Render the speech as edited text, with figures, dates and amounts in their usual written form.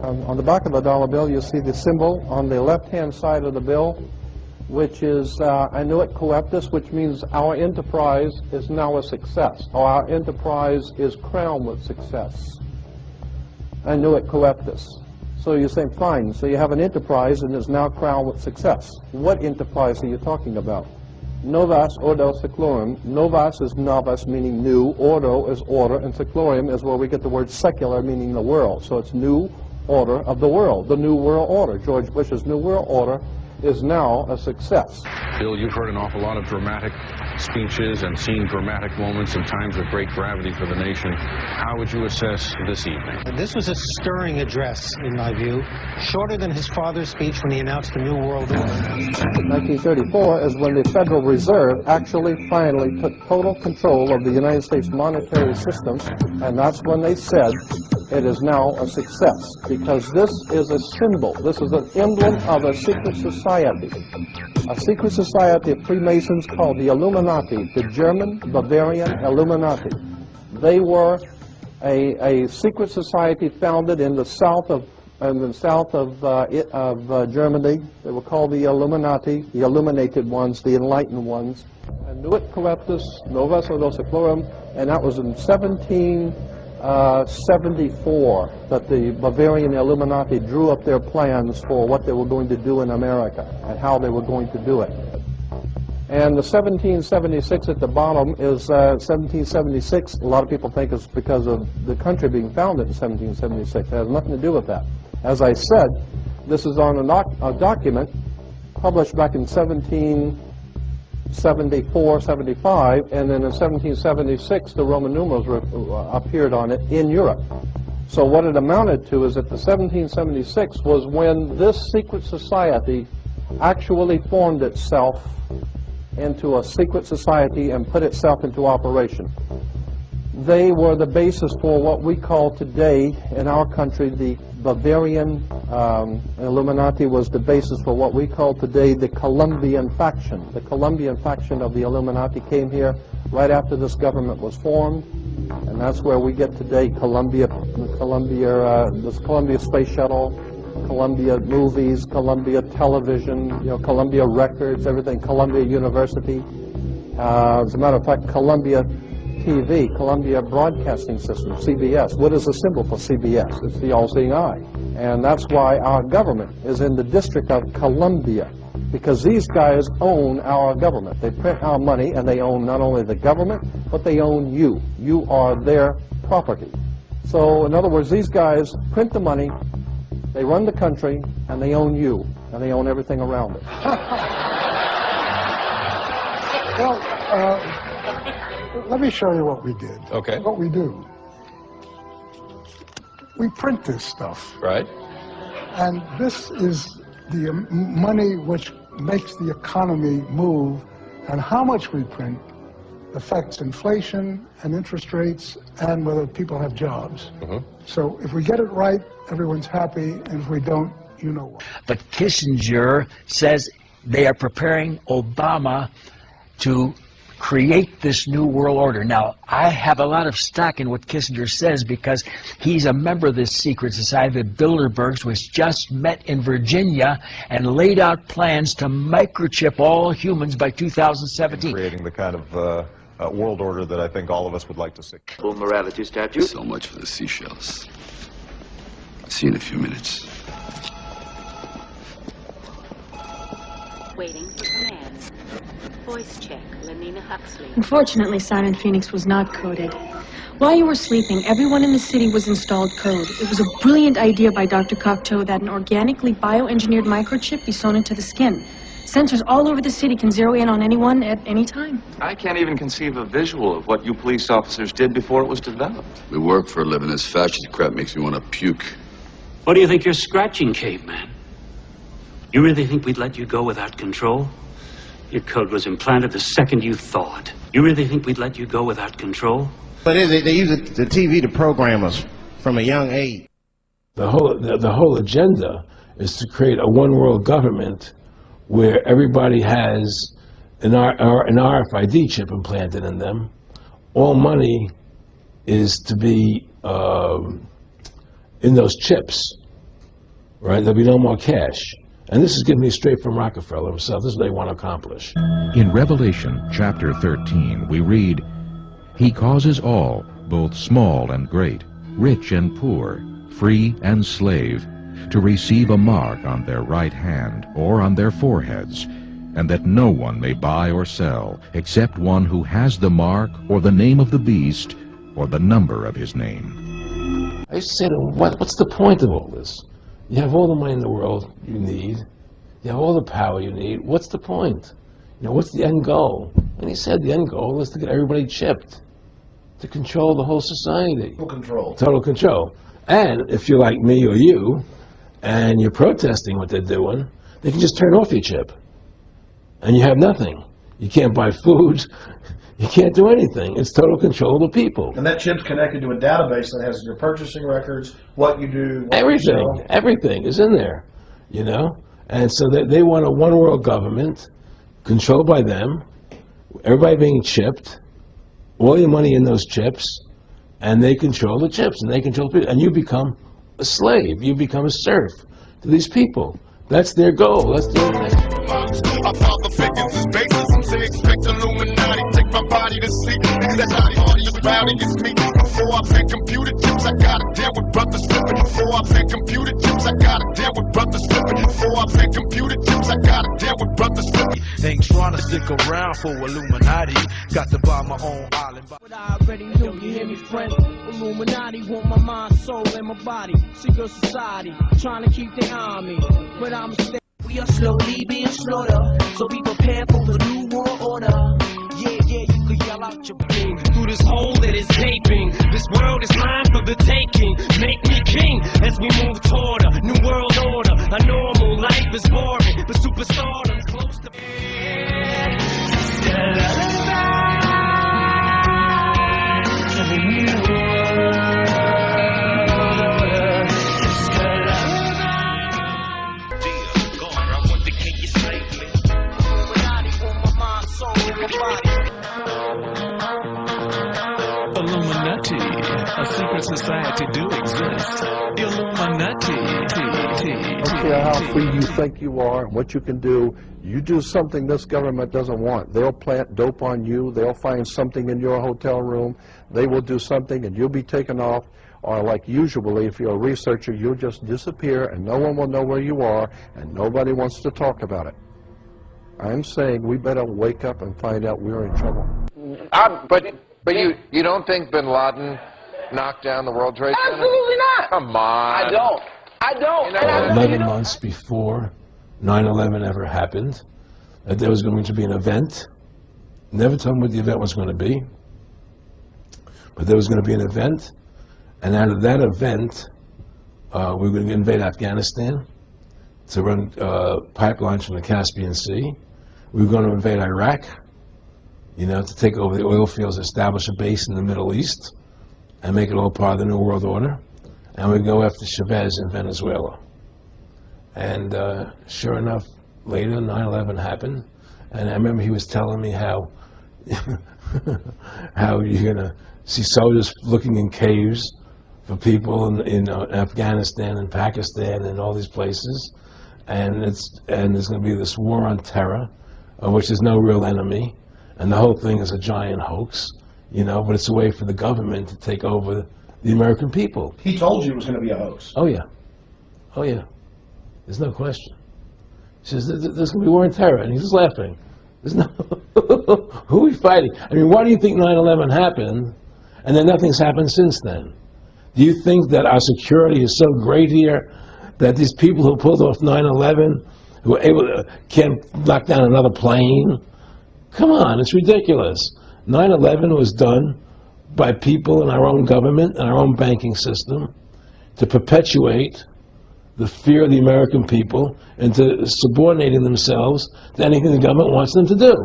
On the back of the dollar bill, you see the symbol on the left-hand side of the bill, which is Annuit Coeptus, which means our enterprise is now a success, or our enterprise is crowned with success. Annuit Coeptus. So you're saying, fine, so you have an enterprise and is now crowned with success. What enterprise are you talking about? Novus ordo seclorum. Novus is novus, meaning new. Ordo is order, and seclorum is where we get the word secular, meaning the world. So it's new order of the world, the New World Order. George Bush's New World Order is now a success. Bill, you've heard an awful lot of dramatic speeches and seen dramatic moments and times of great gravity for the nation. How would you assess this evening? This was a stirring address, in my view, shorter than his father's speech when he announced the New World Order. 1934 is when the Federal Reserve actually finally took total control of the United States monetary system, and that's when they said it is now a success, because this is a symbol, this is an emblem of a secret society of Freemasons called the Illuminati, the German Bavarian Illuminati. They were a secret society founded in the south of Germany. They were called the Illuminati, the illuminated ones, the enlightened ones. Annuit Coeptus, Novus Ordo Seclorum, and that was in 1774 that the Bavarian Illuminati drew up their plans for what they were going to do in America and how they were going to do it. And the 1776 at the bottom is 1776. A lot of people think it's because of the country being founded in 1776. It has nothing to do with that. As I said, this is on a document published back in 1774, 75, and then in 1776 the Roman numerals appeared on it in Europe. So what it amounted to is that the 1776 was when this secret society actually formed itself into a secret society and put itself into operation. They were the basis for what we call today in our country the Bavarian Illuminati was the basis for what we call today the Colombian faction. The Colombian faction of the Illuminati came here right after this government was formed, and that's where we get today Columbia Space Shuttle, Columbia Movies, Columbia Television, Columbia Records, everything, Columbia University. As a matter of fact, Columbia TV, Columbia Broadcasting System, CBS. What is the symbol for CBS? It's the all-seeing eye. And that's why our government is in the District of Columbia, because these guys own our government. They print our money, and they own not only the government, but they own you. You are their property. So, in other words, these guys print the money, they run the country, and they own you, and they own everything around it. Well, let me show you what we did. Okay. What we do. We print this stuff. Right. And this is the money which makes the economy move, and how much we print affects inflation and interest rates and whether people have jobs. So if we get it right, everyone's happy, and if we don't, you know what. But Kissinger says they are preparing Obama to create this new world order. Now, I have a lot of stock in what Kissinger says because he's a member of this secret society, the Bilderbergs, which just met in Virginia and laid out plans to microchip all humans by 2017. Creating the kind of world order that I think all of us would like to see. Full morality statute. So much for the seashells. See you in a few minutes. Waiting for command. Voice check, Lenina Huxley. Unfortunately, Silent Phoenix was not coded. While you were sleeping, everyone in the city was installed code. It was a brilliant idea by Dr. Cocteau that an organically bioengineered microchip be sewn into the skin. Sensors all over the city can zero in on anyone at any time. I can't even conceive a visual of what you police officers did before it was developed. We work for a living. This fascist crap makes me want to puke. What do you think you're scratching, caveman? You really think we'd let you go without control? Your code was implanted the second you thawed. You really think we'd let you go without control? But they use the TV to program us from a young age. The whole agenda is to create a one-world government where everybody has an RFID chip implanted in them. All money is to be in those chips, right? There'll be no more cash. And this is getting me straight from Rockefeller himself. This is what they want to accomplish. In Revelation chapter 13, we read, "He causes all, both small and great, rich and poor, free and slave, to receive a mark on their right hand or on their foreheads, and that no one may buy or sell, except one who has the mark or the name of the beast or the number of his name." I used to say to him, what's the point of all this? You have all the money in the world you need. You have all the power you need. What's the point? You know, what's the end goal? And he said the end goal is to get everybody chipped, to control the whole society. Total control. Total control. And if you're like me or you, and you're protesting what they're doing, they can just turn off your chip. And you have nothing. You can't buy food. You can't do anything. It's total control of the people. And that chip's connected to a database that has your purchasing records, what you do, what Everything. you sell. Everything is in there, you know? And so they want a one-world government controlled by them, everybody being chipped, all your money in those chips, and they control the chips, and they control people. And you become a slave. You become a serf to these people. That's their goal. That's their thing. Our father figures is basis. Say expect Illuminati, take my body to sleep. That's how the audio rowdy is me. Before I play computer chips, I gotta deal with brothers flipping. Before I play computer chips, I gotta deal with brothers flipping. Before I play computer chips, I gotta deal with brothers flipping. Ain't trying to stick around for Illuminati. Got to buy my own island. But I already knew, you hear me, friend? Illuminati want my mind, soul, and my body. Secret society, trying to keep their eye on me. But I'm staying. We are slowly being slaughtered, so be prepared for the new world order. Yeah, you could yell out your pain through this hole that is gaping. This world is mine for the taking. Make me king as we move toward a new world order. A normal life is boring, but superstardom's close to. Illuminati, a secret society do exist. Illuminati. I don't care how free you think you are and what you can do. You do something this government doesn't want, they'll plant dope on you. They'll find something in your hotel room. They will do something and you'll be taken off. Or like usually, if you're a researcher, you'll just disappear and no one will know where you are and nobody wants to talk about it. I'm saying we better wake up and find out we're in trouble. But you don't think Bin Laden knocked down the World Trade Center? Absolutely not. Come on. I don't. You know, 11 months before 9/11 ever happened, that there was going to be an event. Never told me what the event was going to be, but there was going to be an event, and out of that event, we were going to invade Afghanistan to run pipelines from the Caspian Sea. We were going to invade Iraq, you know, to take over the oil fields, establish a base in the Middle East, and make it all part of the New World Order. And we go after Chavez in Venezuela. And sure enough, later 9/11 happened, and I remember he was telling me how how you're gonna see soldiers looking in caves for people in Afghanistan and Pakistan and all these places, and there's gonna be this war on terror, of which there's no real enemy, and the whole thing is a giant hoax, you know, but it's a way for the government to take over the American people. He told you it was going to be a hoax. Oh yeah. Oh yeah. There's no question. He says, there's going to be war on terror, and he's just laughing. There's no, who are we fighting? I mean, why do you think 9/11 happened, and then nothing's happened since then? Do you think that our security is so great here that these people who pulled off 9/11, who were able to, can't knock down another plane? Come on, it's ridiculous. 9/11 was done by people in our own government and our own banking system to perpetuate the fear of the American people into subordinating themselves to anything the government wants them to do.